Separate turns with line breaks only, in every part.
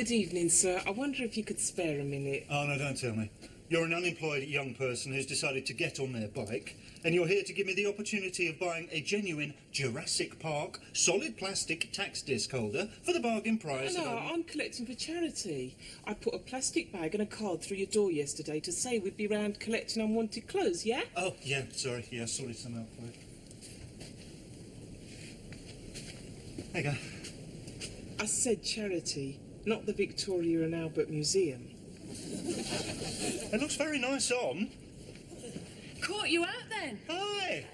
Good evening, sir. I wonder if you could spare a minute.
Oh, no, don't tell me. You're an unemployed young person who's decided to get on their bike, and you're here to give me the opportunity of buying a genuine Jurassic Park solid plastic tax disc holder for the bargain price
No,
of...
I'm collecting for charity. I put a plastic bag and a card through your door yesterday to say we'd be round collecting unwanted clothes, yeah?
Oh, yeah, sorry. Yeah, sorted some out for you. There you go.
I said charity, not the Victoria and Albert Museum.
It looks very nice on.
Caught you out then?
Hi!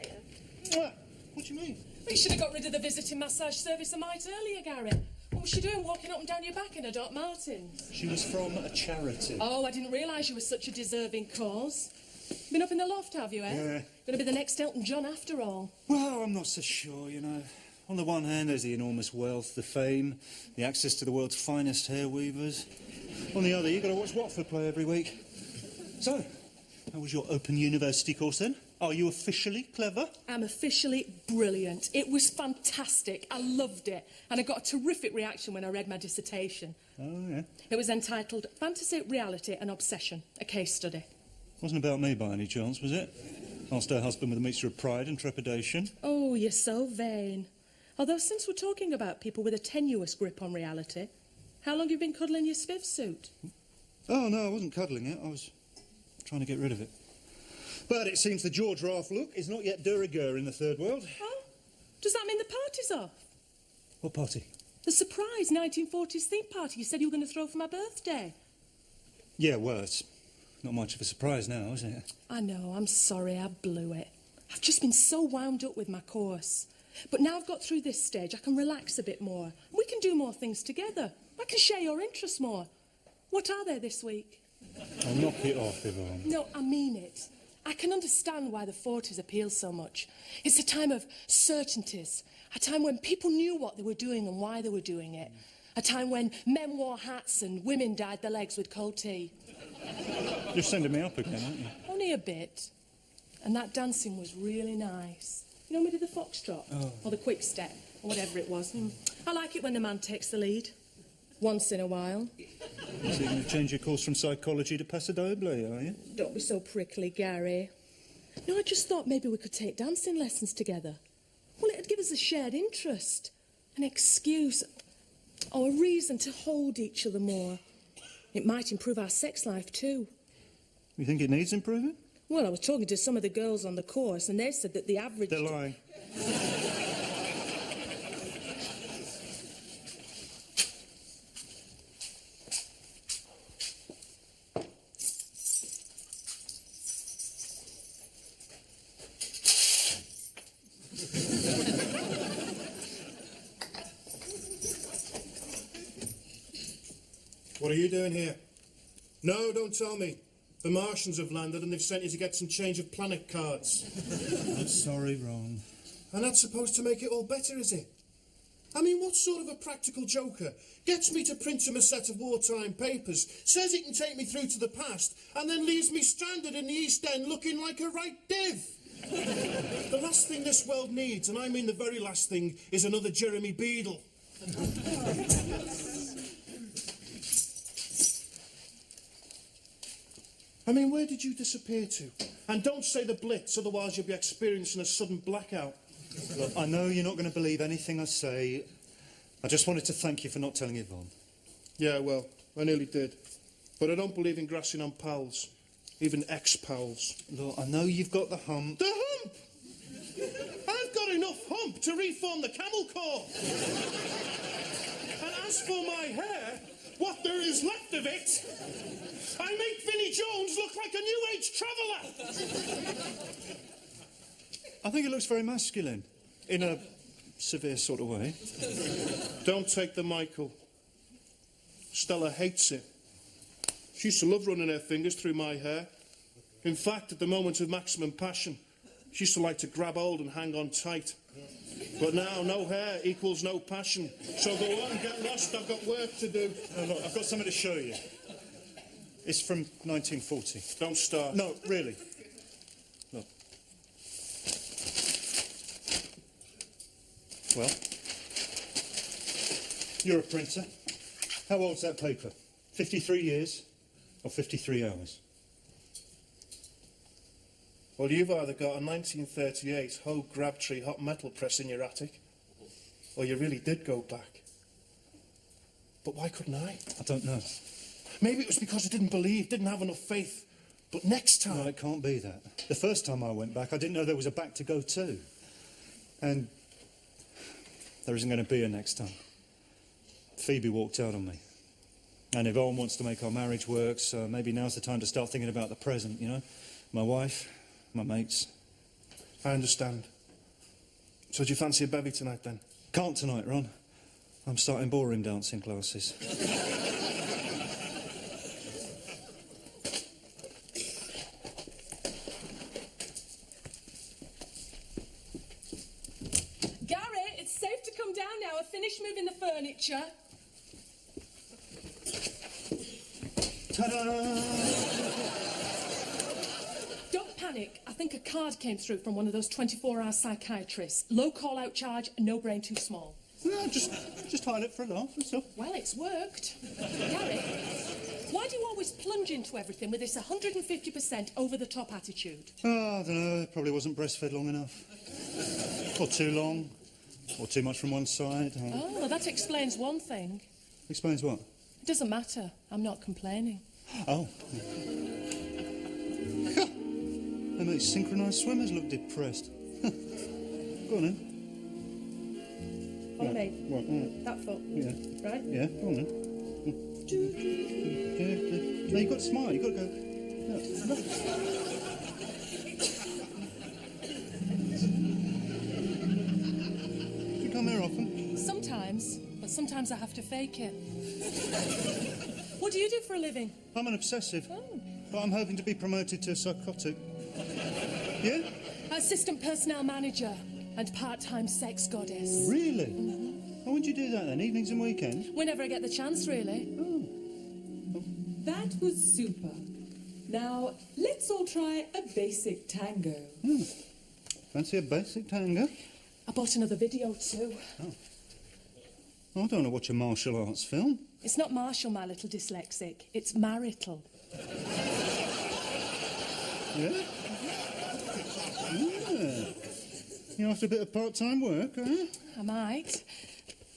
What do you mean?
We should have got rid of the visiting massage service a mite earlier, Gary. What was she doing walking up and down your back in a Doc Martens?
She was from a charity.
Oh, I didn't realise you were such a deserving cause. Been up in the loft, have you, eh?
Yeah.
Gonna be the next Elton John after all.
Well, I'm not so sure, you know. On the one hand, there's the enormous wealth, the fame, the access to the world's finest hair weavers. On the other, you've got to watch Watford play every week. So, how was your Open University course then? Are you officially clever?
I'm officially brilliant. It was fantastic. I loved it. And I got a terrific reaction when I read my dissertation.
Oh, yeah.
It was entitled Fantasy, Reality and Obsession, a case study.
Wasn't about me by any chance, was it? Asked her husband with a mixture of pride and trepidation.
Oh, you're so vain. Although since we're talking about people with a tenuous grip on reality, how long have you been cuddling your Spiv suit?
Oh, no, I wasn't cuddling it. I was trying to get rid of it. But it seems the jaw draft look is not yet de rigueur in the third world.
Oh? Does that mean the party's off?
What party?
The surprise 1940s theme party you said you were going to throw for my birthday.
Yeah, well, it's not much of a surprise now, is it?
I know, I'm sorry, I blew it. I've just been so wound up with my course. But now I've got through this stage, I can relax a bit more. We can do more things together. I can share your interests more. What are there this week?
I'll knock it off, Yvonne.
No, I mean it. I can understand why the 40s appeal so much. It's a time of certainties, a time when people knew what they were doing and why they were doing it, a time when men wore hats and women dyed their legs with cold tea.
You're sending me up again, aren't you?
Only a bit. And that dancing was really nice. You know, we did the foxtrot, or the quick step, or whatever it was. I like it when the man takes the lead. Once in a while.
So you're going to change your course from psychology to paso doble, are you?
Don't be so prickly, Gary. No, I just thought maybe we could take dancing lessons together. Well, it'd give us a shared interest, an excuse, or a reason to hold each other more. It might improve our sex life too.
You think it needs improving?
Well, I was talking to some of the girls on the course, and they said that the average...
They're lying.
What are you doing here? No, don't tell me. The Martians have landed and they've sent you to get some change of planet cards.
I'm sorry, Ron.
And that's supposed to make it all better, is it? I mean, what sort of a practical joker gets me to print him a set of wartime papers, says he can take me through to the past, and then leaves me stranded in the East End looking like a right div? The last thing this world needs, and I mean the very last thing, is another Jeremy Beadle. I mean, where did you disappear to? And don't say the Blitz, otherwise you'll be experiencing a sudden blackout.
Look, I know you're not going to believe anything I say. I just wanted to thank you for not telling Yvonne. Yeah,
well, I nearly did. But I don't believe in grassing on pals. Even ex-pals.
Look, I know you've got the hump.
The hump? I've got enough hump to reform the Camel Corps. And as for my hair, what there is left of it, I make Vinnie Jones look like a New Age traveller.
I think it looks very masculine, in a severe sort of way.
Don't take the Michael. Stella hates it. She used to love running her fingers through my hair. In fact, at the moment of maximum passion, she used to like to grab hold and hang on tight. But now, no hair equals no passion. So go on, get lost, I've got work to do.
Oh, look, I've got something to show you. It's from 1940.
Don't start.
No, really. Look. Well, you're a printer. How old's that paper? 53 years or 53 hours?
Well, you've either got a 1938 Hogue Crabtree hot metal press in your attic, or you really did go back. But why couldn't I?
I don't know.
Maybe it was because I didn't believe, didn't have enough faith. But next time...
No, it can't be that. The first time I went back, I didn't know there was a back to go to. And there isn't going to be a next time. Phoebe walked out on me. And if Owen wants to make our marriage work, so maybe now's the time to start thinking about the present, you know? My wife, my mates.
I understand. So do you fancy a bevy tonight, then?
Can't tonight, Ron. I'm starting ballroom dancing classes.
Gary, it's safe to come down now. I've finished moving the furniture.
Ta-da!
Don't panic. I think a card came through from one of those 24-hour psychiatrists. Low call-out charge, no brain too small.
No, just hide it for a laugh and stuff.
Well, it's worked. Gary, why do you always plunge into everything with this 150% over-the-top attitude?
Oh, I don't know. Probably wasn't breastfed long enough. Or too long. Or too much from one side.
Oh, well, that explains one thing.
Explains what?
It doesn't matter. I'm not complaining.
Oh. They make synchronised swimmers look depressed. Go on then.
On me.
What?
That foot.
Yeah.
Right?
Yeah, go on then. No, you've got to smile. You've got to go. No. Do you come here often?
Sometimes, but sometimes I have to fake it. What do you do for a living?
I'm an obsessive.
Oh.
But I'm hoping to be promoted to a psychotic. Yeah?
Assistant personnel manager and part-time sex goddess.
Really? Why would you do that then? Evenings and weekends?
Whenever I get the chance, really.
That was super. Now, let's all try a basic tango.
Fancy a basic tango?
I bought another video too.
I don't want to watch a martial arts film.
It's not martial, my little dyslexic. It's marital.
Yeah? Yeah. You after a bit of part-time work, eh?
I might.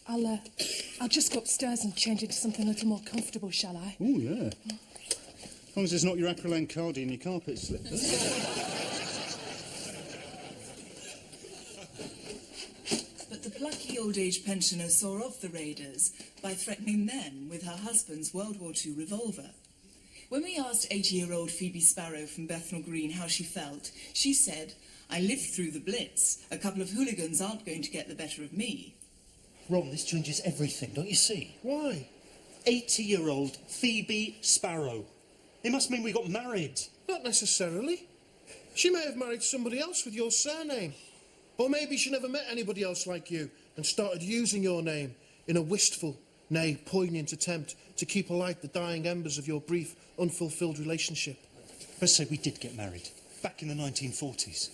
I'll just go upstairs and change into something a little more comfortable, shall I?
Oh, yeah. As long as it's not your acrylic cardi and your carpet slippers.
But the plucky old-age pensioner saw off the raiders by threatening them with her husband's World War II revolver. When we asked 80-year-old Phoebe Sparrow from Bethnal Green how she felt, she said, "I lived through the Blitz. A couple of hooligans aren't going to get the better of me."
Ron, this changes everything, don't you see?
Why?
80-year-old Phoebe Sparrow.
It must mean we got married.
Not necessarily. She may have married somebody else with your surname. Or maybe she never met anybody else like you and started using your name in a wistful, nay, poignant attempt to keep alight the dying embers of your brief, unfulfilled relationship.
Let's say we did get married, back in the 1940s.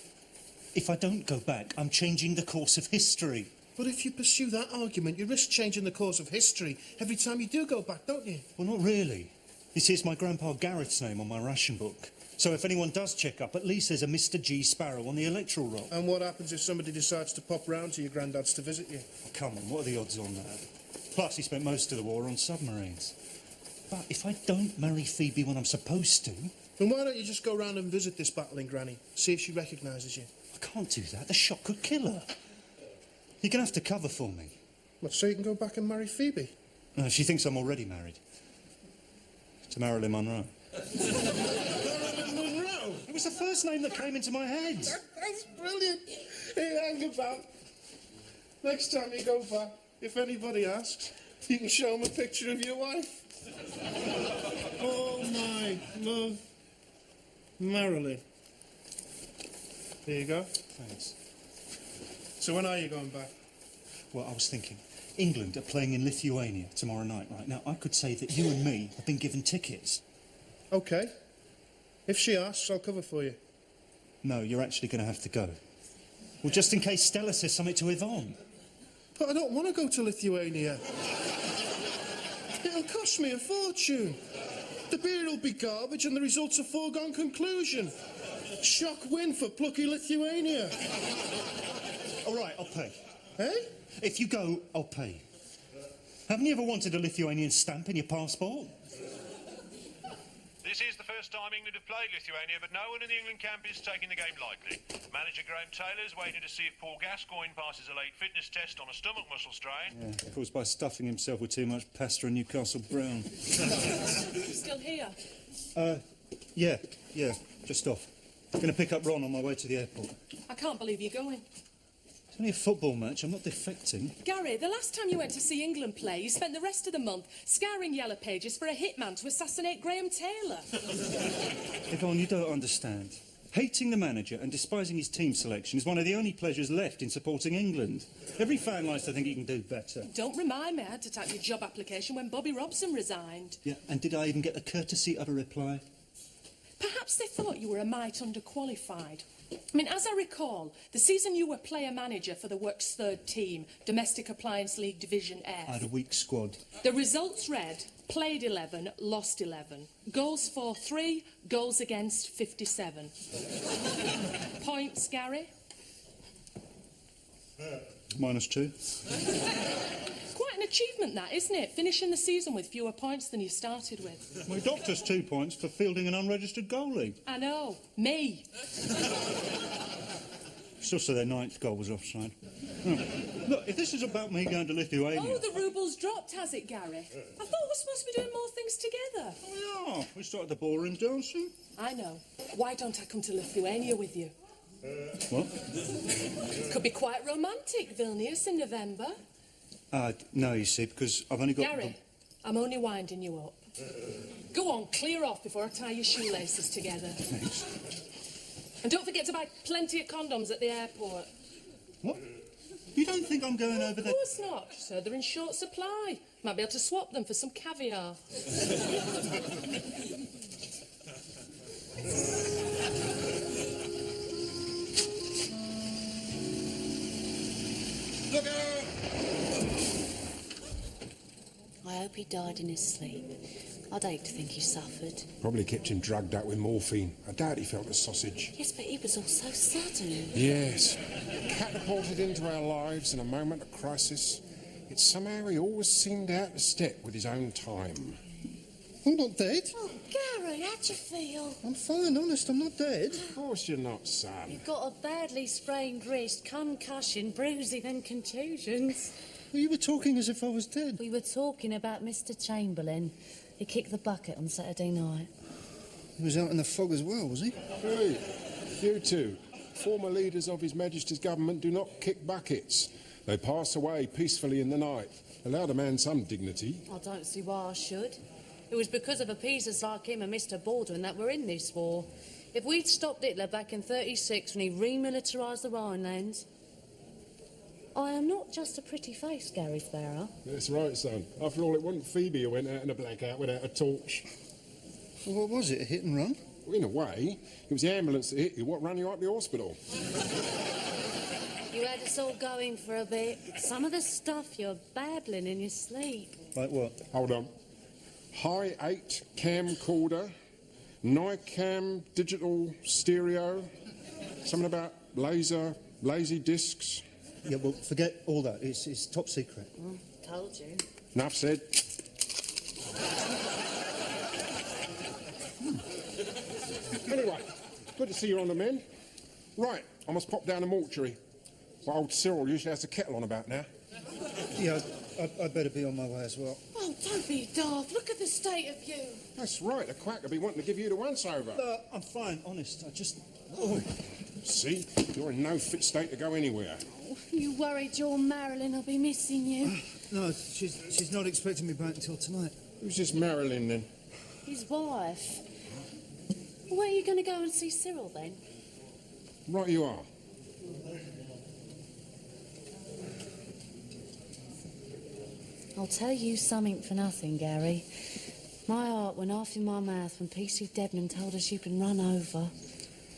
If I don't go back, I'm changing the course of history.
But if you pursue that argument, you risk changing the course of history every time you do go back, don't you?
Well, not really. You see, it's my Grandpa Gareth's name on my ration book. So if anyone does check up, at least there's a Mr. G. Sparrow on the electoral roll.
And what happens if somebody decides to pop round to your granddad's to visit you?
Oh, come on, what are the odds on that? Plus, he spent most of the war on submarines.
But if I don't marry Phoebe when I'm supposed to...
Then why don't you just go round and visit this battling granny, see if she recognises you?
I can't do that. The shock could kill her.
You're going to have to cover for me.
What, so you can go back and marry Phoebe?
No, she thinks I'm already married. To Marilyn Monroe.
Marilyn Monroe?
It was the first name that came into my head.
That's brilliant. Hey, hang about. Next time you go back, if anybody asks, you can show them a picture of your wife. Oh, my love. Marilyn. There you go.
Thanks.
So when are you going back?
Well, I was thinking, England are playing in Lithuania tomorrow night, right? Now, I could say that you and me have been given tickets.
OK. If she asks, I'll cover for you.
No, you're actually going to have to go. Well, just in case Stella says something to Yvonne.
But I don't want to go to Lithuania. It'll cost me a fortune. The beer'll be garbage and the result's a foregone conclusion. Shock win for plucky Lithuania.
All right, I'll pay.
Eh?
If you go, I'll pay. Haven't you ever wanted a Lithuanian stamp in your passport?
This is the first time England have played Lithuania, but no one in the England camp is taking the game lightly. Manager Graham Taylor's waiting to see if Paul Gascoigne passes a late fitness test on a stomach muscle strain.
Yeah, caused by stuffing himself with too much pasta and Newcastle brown.
Still here?
Yeah, just off. Going to pick up Ron on my way to the airport.
I can't believe you're going.
It's only a football match, I'm not defecting.
Gary, the last time you went to see England play, you spent the rest of the month scouring Yellow Pages for a hitman to assassinate Graham Taylor.
Yvonne, you don't understand. Hating the manager and despising his team selection is one of the only pleasures left in supporting England. Every fan likes to think he can do better.
Don't remind me I had to type your job application when Bobby Robson resigned.
Yeah, and did I even get the courtesy of a reply?
Perhaps they thought you were a mite underqualified. I mean, as I recall, the season you were player-manager for the Works' third team, Domestic Appliance League Division F.
I had a weak squad.
The results read, played 11, lost 11. Goals for 3, goals against 57. Points, Gary?
-2.
Quite an achievement, that, isn't it? Finishing the season with fewer points than you started with.
My doctor's 2 points for fielding an unregistered goalie.
I know. Me.
It's also their 9th goal was offside. Look, if this is about me going to Lithuania...
Oh, the ruble's dropped, has it, Gary? I thought we were supposed to be doing more things together.
Oh, yeah, we started the ballroom dancing.
I know. Why don't I come to Lithuania with you?
What?
Could be quite romantic, Vilnius, in November.
No, you see, because I've only got...
Gary, I'm only winding you up. Go on, clear off before I tie your shoelaces together.
Thanks.
And don't forget to buy plenty of condoms at the airport.
What? You don't think I'm going over there?
Of course not. Just heard they're in short supply. Might be able to swap them for some caviar.
Look out!
I hope he died in his sleep. I'd hate to think he suffered.
Probably kept him drugged out with morphine. I doubt he felt the sausage.
Yes, but it was all so sudden.
Yes. Catapulted into our lives in a moment of crisis. Yet somehow he always seemed out of step with his own time.
I'm not dead.
Oh, Gary, how'd you feel?
I'm fine, honest, I'm not dead.
Of course you're not, son.
You've got a badly sprained wrist, concussion, bruising and contusions.
Well, you were talking as if I was dead.
We were talking about Mr. Chamberlain. He kicked the bucket on Saturday night.
He was out in the fog as well, was he?
Hey, you two. Former leaders of His Majesty's government do not kick buckets. They pass away peacefully in the night. Allow the man some dignity.
I don't see why I should. It was because of appeasers like him and Mr. Baldwin that we're in this war. If we'd stopped Hitler back in 36 when he remilitarised the Rhinelands... I am not just a pretty face, Gary Sparrow.
That's right, son. After all, it wasn't Phoebe who went out in a blackout without a torch.
Well, what was it, a hit and run?
Well, in a way, it was the ambulance that hit you, what ran you up the hospital.
You had us all going for a bit. Some of the stuff you're babbling in your sleep.
Like what?
Hold on. High 8 camcorder, Nicam digital stereo, something about lazy discs.
Yeah, well, forget all that. It's top secret.
Told you.
Enough said. Anyway, good to see you on the mend. Right, I must pop down the mortuary. Well, old Cyril usually has the kettle on about now.
Yeah, I'd better be on my way as well.
Oh, don't be daft. Look at the state of you.
That's right, the quack will be wanting to give you the once-over.
No, I'm fine, honest. I just... Oh.
See, you're in no fit state to go anywhere.
You worried your Marilyn will be missing you?
No, she's not expecting me back until tonight.
Who's this Marilyn, then?
His wife. Where are you going to go and see Cyril, then?
Right you are.
I'll tell you something for nothing, Gary. My heart went off in my mouth when PC Debman told us you'd been run over.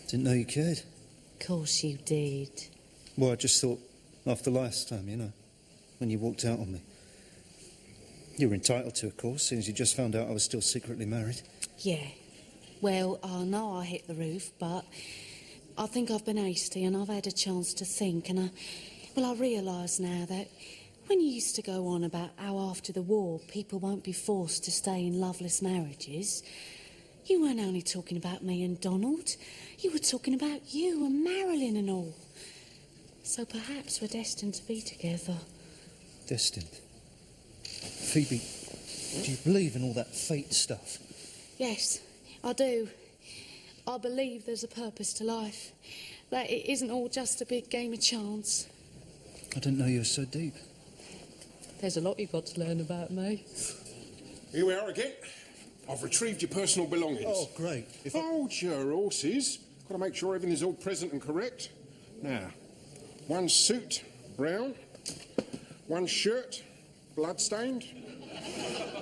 Didn't know you cared.
Of course you did.
Well, I just thought, after last time, you know, when you walked out on me. You were entitled to, of course, since you just found out I was still secretly married.
Yeah. Well, I know I hit the roof, but I think I've been hasty and I've had a chance to think, and I realise now that when you used to go on about how after the war people won't be forced to stay in loveless marriages, you weren't only talking about me and Donald, you were talking about you and Marilyn and all. So perhaps we're destined to be together.
Destined? Phoebe, do you believe in all that fate stuff?
Yes, I do. I believe there's a purpose to life, that it isn't all just a big game of chance.
I didn't know you were so deep.
There's a lot you've got to learn about me.
Here we are again. I've retrieved your personal belongings.
Oh, great.
Hold your horses. Got to make sure everything's all present and correct. Now, one suit, brown. One shirt, blood-stained.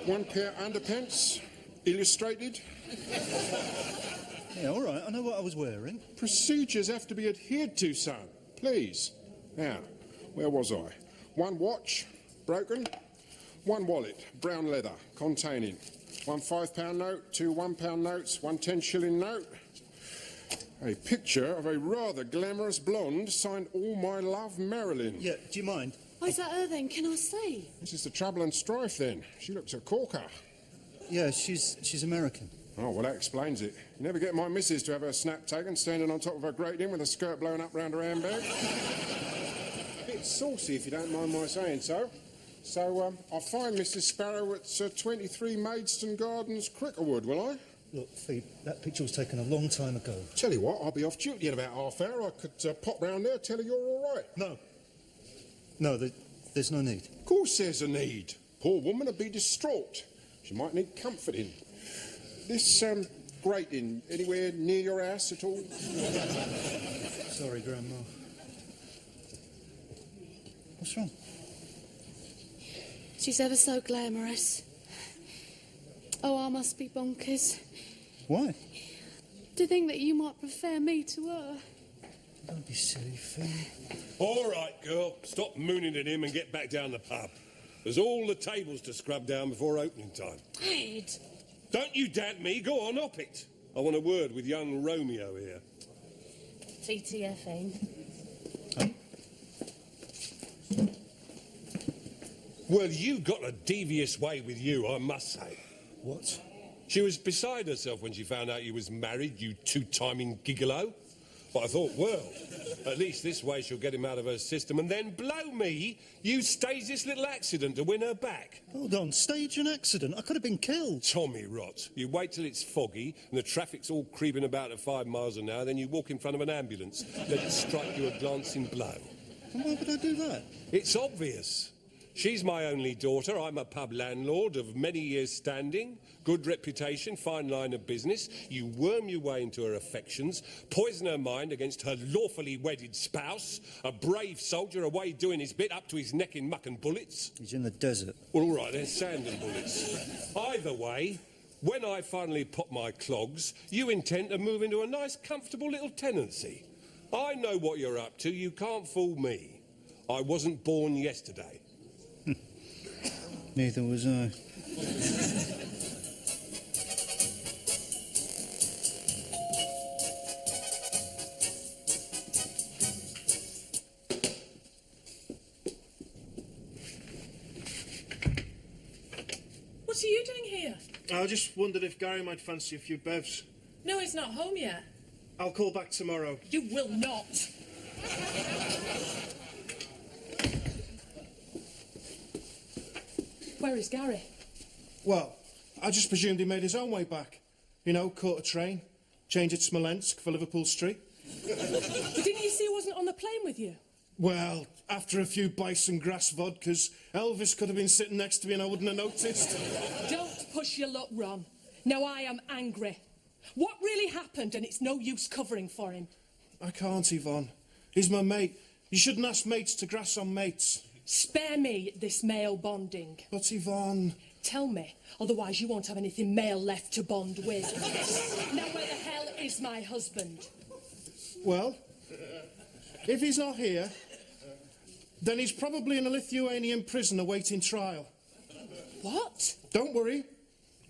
One pair of underpants, illustrated.
Yeah, all right, I know what I was wearing.
Procedures have to be adhered to, son. Please. Now, where was I? One watch, broken. One wallet, brown leather, containing one £5 note, two £1 notes, one 10-shilling note. A picture of a rather glamorous blonde signed All My Love, Marilyn.
Yeah, do you mind?
Oh, is that her then? Can I see?
This is the trouble and strife then. She looks a corker.
Yeah, she's American.
Oh, well, that explains it. You never get my missus to have her snap taken standing on top of her grating with a skirt blown up round her handbag. Bit saucy, if you don't mind my saying so. So, I'll find Mrs. Sparrow at 23 Maidstone Gardens, Cricklewood, will I?
Look, Phoebe, that picture was taken a long time ago.
Tell you what, I'll be off duty in about half hour. I could pop round there, tell her you're all right.
No, there's no need.
Of course there's a need. Poor woman would be distraught. She might need comforting. This, grating, anywhere near your house at all?
Sorry, Grandma. What's wrong?
She's ever so glamorous. Oh, I must be bonkers.
Why?
To think that you might prefer me to her.
Don't be silly, Phoebe.
All right, girl. Stop mooning at him and get back down the pub. There's all the tables to scrub down before opening time.
Ed!
Don't you dad me. Go on, up it. I want a word with young Romeo here.
TTFN.
Well, you got a devious way with you, I must say.
What?
She was beside herself when she found out you was married, you two-timing gigolo. But I thought, well, at least this way she'll get him out of her system. And then, blow me, you staged this little accident to win her back.
Hold on, stage an accident? I could have been killed.
Tommy rot. You wait till it's foggy and the traffic's all creeping about at 5 miles an hour, then you walk in front of an ambulance, let it strike you a glancing blow.
And why would I do that?
It's obvious. She's my only daughter. I'm a pub landlord of many years' standing, good reputation, fine line of business. You worm your way into her affections, poison her mind against her lawfully wedded spouse, a brave soldier away doing his bit up to his neck in muck and bullets.
He's in the desert.
Well, all right, there's sand and bullets. Either way, when I finally pop my clogs, you intend to move into a nice, comfortable little tenancy. I know what you're up to. You can't fool me. I wasn't born yesterday.
Neither was I.
What are you doing here?
I just wondered if Gary might fancy a few bevs.
No, he's not home yet.
I'll call back tomorrow.
You will not. Where is Gary?
Well, I just presumed he made his own way back. You know, caught a train, changed at Smolensk for Liverpool Street.
But didn't you see he wasn't on the plane with you?
Well, after a few bison grass vodkas, Elvis could have been sitting next to me and I wouldn't have noticed.
Don't push your luck, Ron. Now I am angry. What really happened, and it's no use covering for him?
I can't, Yvonne. He's my mate. You shouldn't ask mates to grass on mates.
Spare me this male bonding.
But Yvonne...
Tell me, otherwise you won't have anything male left to bond with. Now where the hell is my husband?
Well, if he's not here, then he's probably in a Lithuanian prison awaiting trial.
What?
Don't worry.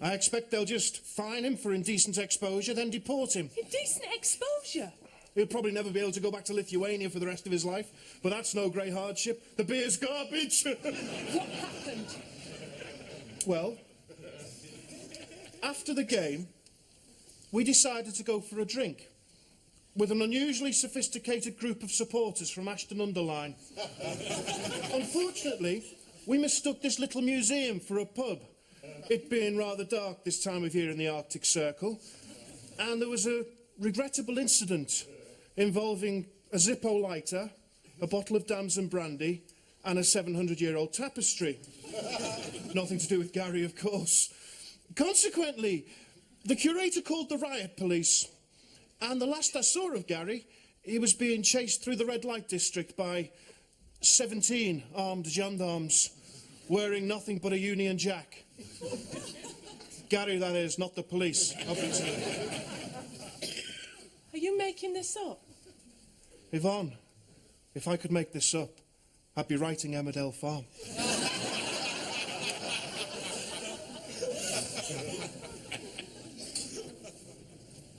I expect they'll just fine him for indecent exposure, then deport him.
Indecent exposure?
He'll probably never be able to go back to Lithuania for the rest of his life, but that's no great hardship. The beer's garbage.
What happened?
Well, after the game, we decided to go for a drink with an unusually sophisticated group of supporters from Ashton-under-Lyne. Unfortunately, we mistook this little museum for a pub, it being rather dark this time of year in the Arctic Circle, and there was a regrettable incident involving a Zippo lighter, a bottle of damson brandy, and a 700-year-old tapestry. Nothing to do with Gary, of course. Consequently, the curator called the riot police, and the last I saw of Gary, he was being chased through the red light district by 17 armed gendarmes wearing nothing but a Union Jack. Gary, that is, not the police, obviously.
Are you making this up?
Yvonne, if I could make this up, I'd be writing Emmerdale Farm.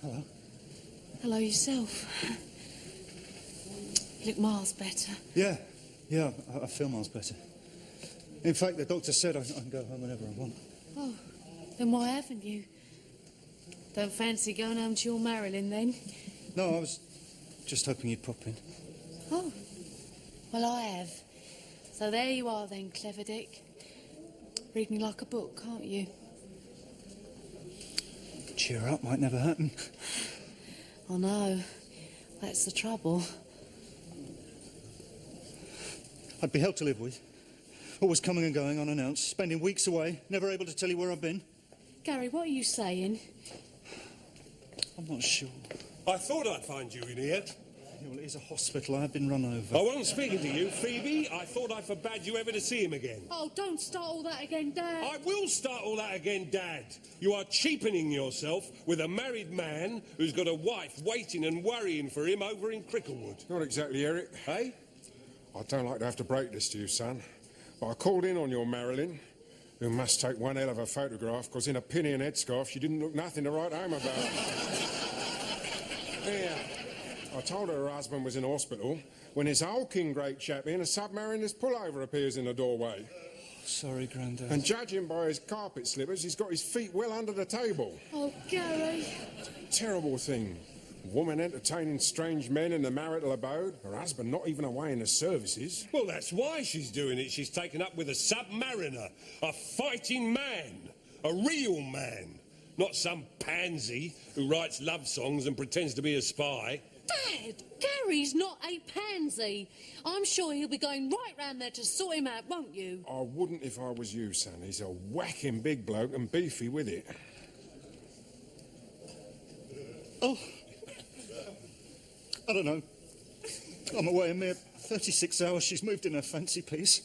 Hello.
Hello yourself. You look miles better.
Yeah, I feel miles better. In fact, the doctor said I can go home whenever I want.
Oh, then why haven't you? Don't fancy going home to your Marilyn, then?
No, I was just hoping you'd pop in.
Oh, well, I have. So there you are, then, Clever Dick. Reading like a book, can't you?
Cheer up, might never happen.
I know. That's the trouble.
I'd be hell to live with. Always coming and going unannounced, spending weeks away, never able to tell you where I've been.
Gary, what are you saying?
I'm not sure.
I thought I'd find you in here.
Yeah, well, it is a hospital. I have been run over.
I wasn't speaking to you, Phoebe. I thought I forbade you ever to see him again.
Oh, don't start all that again, Dad.
I will start all that again, Dad. You are cheapening yourself with a married man who's got a wife waiting and worrying for him over in Cricklewood.
Not exactly, Eric.
Hey?
I don't like to have to break this to you, son, but I called in on your Marilyn, who must take one hell of a photograph, because in a pinny and headscarf she didn't look nothing to write home about. Yeah. I told her her husband was in hospital when this hulking great chap in a submariner's pullover appears in the doorway.
Sorry, Grandad.
And judging by his carpet slippers, he's got his feet well under the table.
Oh, Gary.
Terrible thing. Woman entertaining strange men in the marital abode. Her husband not even away in the services.
Well, that's why she's doing it. She's taken up with a submariner, a fighting man, a real man. Not some pansy who writes love songs and pretends to be a spy.
Dad, Gary's not a pansy. I'm sure he'll be going right round there to sort him out, won't you?
I wouldn't if I was you, son. He's a whacking big bloke and beefy with it.
Oh, I don't know. I'm away a mere 36 hours. She's moved in her fancy piece.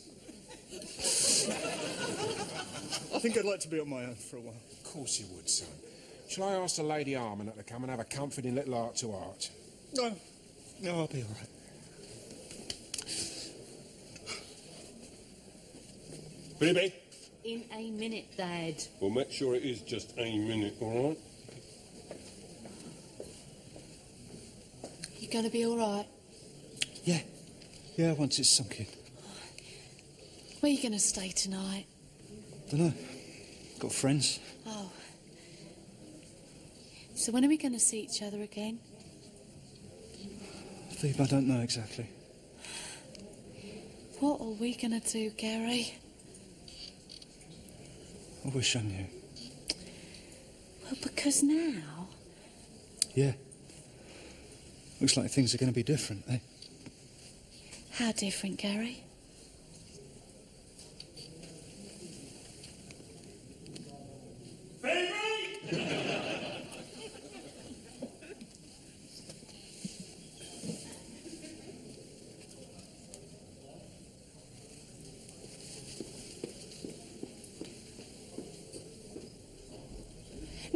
I think I'd like to be on my own for a while.
Of course you would, son. Shall I ask the Lady Almanac to come and have a comforting little heart-to-heart?
No, I'll be all right.
Phoebe?
In a minute, Dad.
Well, make sure it is just a minute, all right?
You going to be all right?
Yeah, once it's sunk in.
Where are you going to stay tonight?
Dunno. Got friends.
Oh. So when are we going to see each other again?
Phoebe, I don't know exactly.
What are we going to do, Gary?
I wish I knew.
Well, because now...
Yeah. Looks like things are going to be different, eh?
How different, Gary?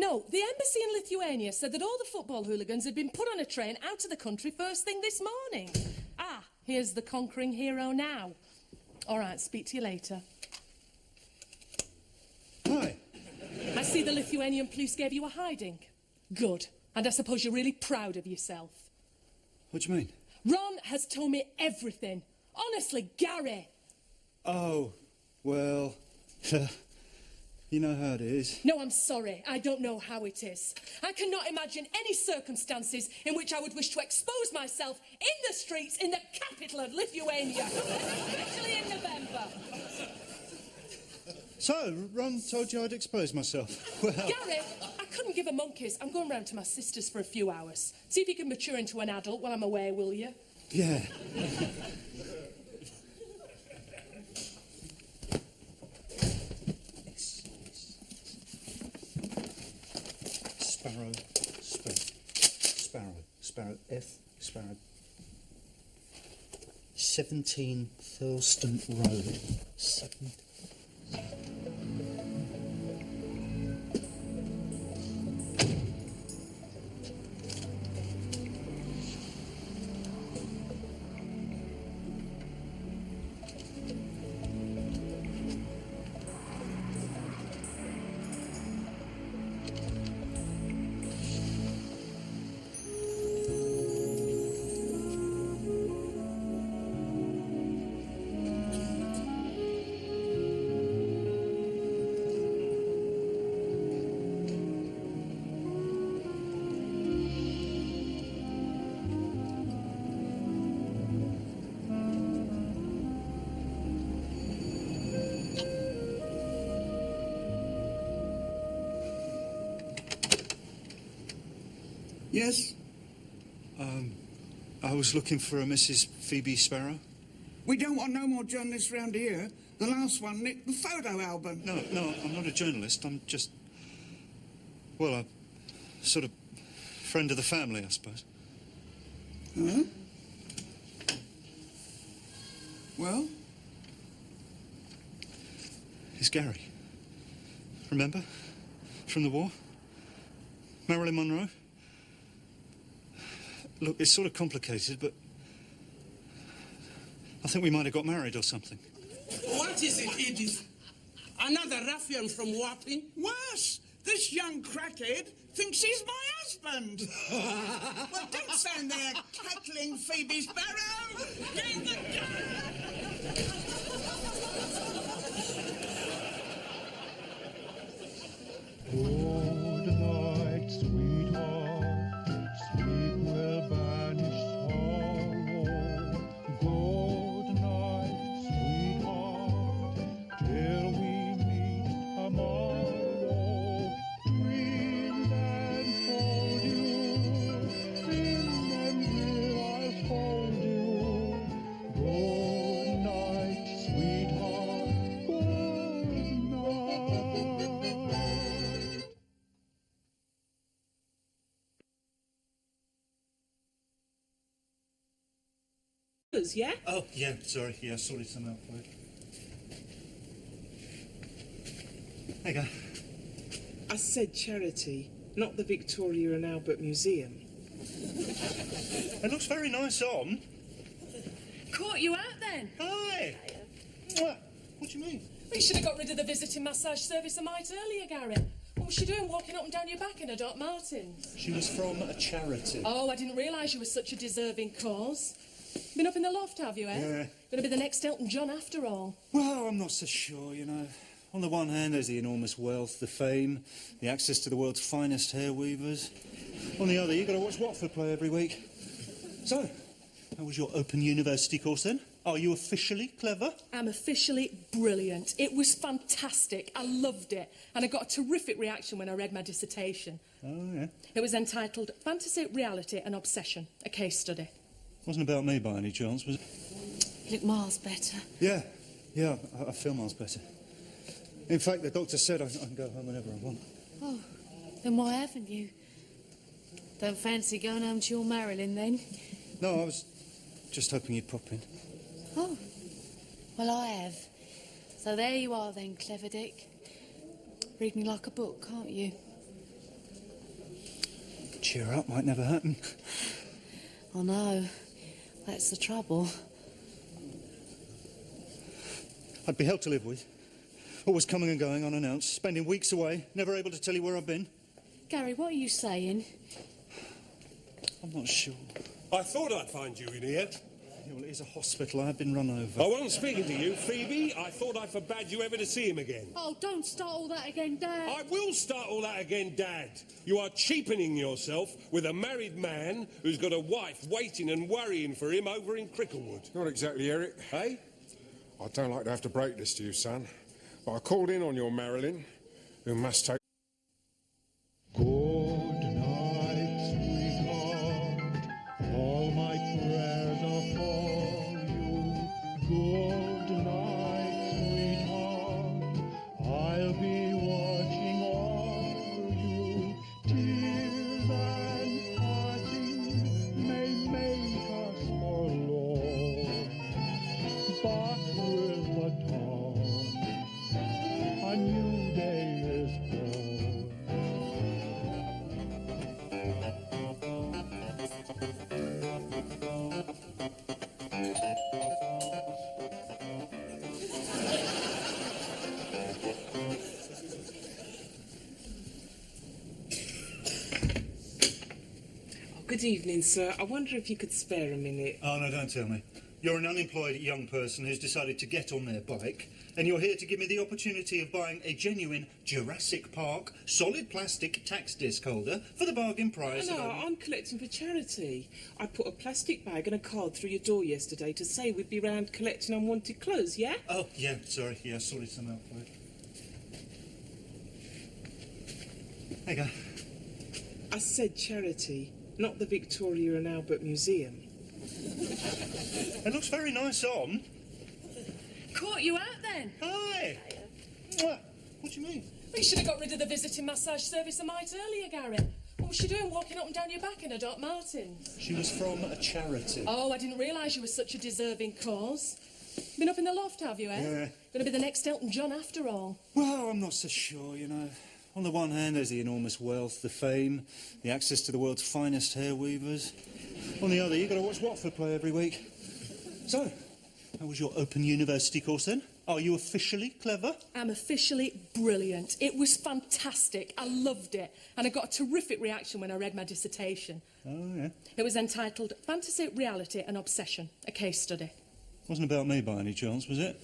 No, the embassy in Lithuania said that all the football hooligans had been put on a train out of the country first thing this morning. Ah, here's the conquering hero now. All right, speak to you later. See, the Lithuanian police gave you a hiding. Good. And I suppose you're really proud of yourself.
What do you mean?
Ron has told me everything. Honestly, Gary.
Oh, well, you know how it is.
No, I'm sorry. I don't know how it is. I cannot imagine any circumstances in which I would wish to expose myself in the streets in the capital of Lithuania, especially in November.
So, Ron told you I'd expose myself. Well...
Gary, I couldn't give a monkeys. I'm going round to my sister's for a few hours. See if you can mature into an adult while I'm away, will you?
Yeah. Sparrow, Sparrow. 17 Thurlston Road.
Yes?
I was looking for a Mrs. Phoebe Sparrow.
We don't want no more journalists round here. The last one nicked the photo album.
No, I'm not a journalist. I'm just... well, a sort of friend of the family, I suppose.
Huh? Well?
It's Gary. Remember? From the war? Marilyn Monroe? Look, it's sort of complicated, but I think we might have got married or something.
What is it, Edith? Another ruffian from Wapping? Worse! This young crackhead thinks he's my husband. Well, don't stand there cackling, Phoebe Sparrow! Get the gun!
Good night, sweetheart. Sleep will banish sorrow. Good night, sweetheart. Till we meet tomorrow. Dream and hold you. Remember I'll hold you. Good night, sweetheart. Good night.
Yeah?
Oh, yeah, sorry. Yeah, sorted some out for you. There you go.
I said charity, not the Victoria and Albert Museum.
It looks very nice on.
Caught you out then?
Hi! What do you mean?
You should have got rid of the visiting massage service a mite earlier, Gary. What was she doing walking up and down your back in a Doc Martens?
She was from a charity.
Oh, I didn't realise you were such a deserving cause. Been up in the loft, have you, eh?
Yeah.
Gonna be the next Elton John after all.
Well, I'm not so sure, you know. On the one hand, there's the enormous wealth, the fame, the access to the world's finest hair weavers. On the other, you've got to watch Watford play every week. So, how was your Open University course then? Are you officially clever?
I'm officially brilliant. It was fantastic. I loved it. And I got a terrific reaction when I read my dissertation.
Oh, yeah.
It was entitled Fantasy, Reality and Obsession, a case study.
Wasn't about me by any chance, was it?
You look miles better.
Yeah, I feel miles better. In fact, the doctor said I can go home whenever I want.
Oh, then why haven't you? Don't fancy going home to your Marilyn, then?
No, I was just hoping you'd pop in.
Oh, well, I have. So there you are, then, clever Dick. Read me like a book, can't you?
Cheer up, might never happen.
I know. That's the trouble.
I'd be hell to live with. Always coming and going unannounced, spending weeks away, never able to tell you where I've been.
Gary, what are you saying?
I'm not sure.
I thought I'd find you in here.
Yeah, well, it is a hospital. I've been run over.
I wasn't speaking to you, Phoebe. I thought I forbade you ever to see him again.
Oh, don't start all that again, Dad.
I will start all that again, Dad. You are cheapening yourself with a married man who's got a wife waiting and worrying for him over in Cricklewood.
Not exactly, Eric.
Hey?
I don't like to have to break this to you, son, but I called in on your Marilyn, who must take...
Good night, sweetheart. All my prayers are for you. Good night, sweetheart. I'll be watching over you. Tears and parting may make us forlorn, but with the dawn, a new day is born.
Good evening, sir. I wonder if you could spare a minute.
Oh, no, don't tell me. You're an unemployed young person who's decided to get on their bike, and you're here to give me the opportunity of buying a genuine Jurassic Park solid plastic tax disc holder for the bargain price
No,
of...
I'm collecting for charity. I put a plastic bag and a card through your door yesterday to say we'd be round collecting unwanted clothes, yeah?
Oh, yeah, sorry. Yeah, sorted some out for you. There you go.
I said charity, not the Victoria and Albert Museum.
It looks very nice on.
Caught you out then?
Hi! What do you mean?
You should have got rid of the visiting massage service a mite earlier, Gary. What was she doing walking up and down your back in a Doc Martens?
She was from a charity.
Oh, I didn't realise you were such a deserving cause. Been up in the loft, have you, eh?
Yeah.
Going to be the next Elton John after all.
Well, I'm not so sure, you know. On the one hand, there's the enormous wealth, the fame, the access to the world's finest hair weavers. On the other, you've got to watch Watford play every week. So, how was your Open University course then? Are you officially clever?
I'm officially brilliant. It was fantastic. I loved it. And I got a terrific reaction when I read my dissertation.
Oh, yeah.
It was entitled Fantasy, Reality and Obsession, a case study.
Wasn't about me by any chance, was it?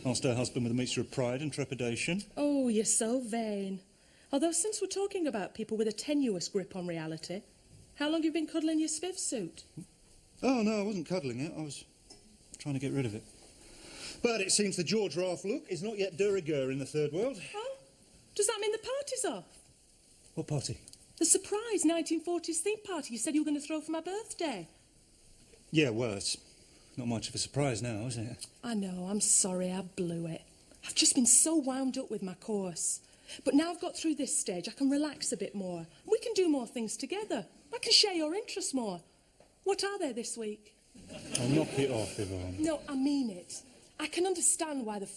Asked her husband with a mixture of pride and trepidation.
Oh, you're so vain. Although since we're talking about people with a tenuous grip on reality, how long have you been cuddling your spiv suit?
Oh, no, I wasn't cuddling it. I was trying to get rid of it. But it seems the jaw draft look is not yet de rigueur in the third world.
Oh? Does that mean the party's off?
What party?
The surprise 1940s theme party you said you were going to throw for my birthday.
Yeah, well, it's not much of a surprise now, is it?
I know, I'm sorry, I blew it. I've just been so wound up with my course. But now I've got through this stage, I can relax a bit more. We can do more things together. I can share your interests more. What are they this week?
I'll knock it off, Yvonne.
No, I mean it. I can understand why the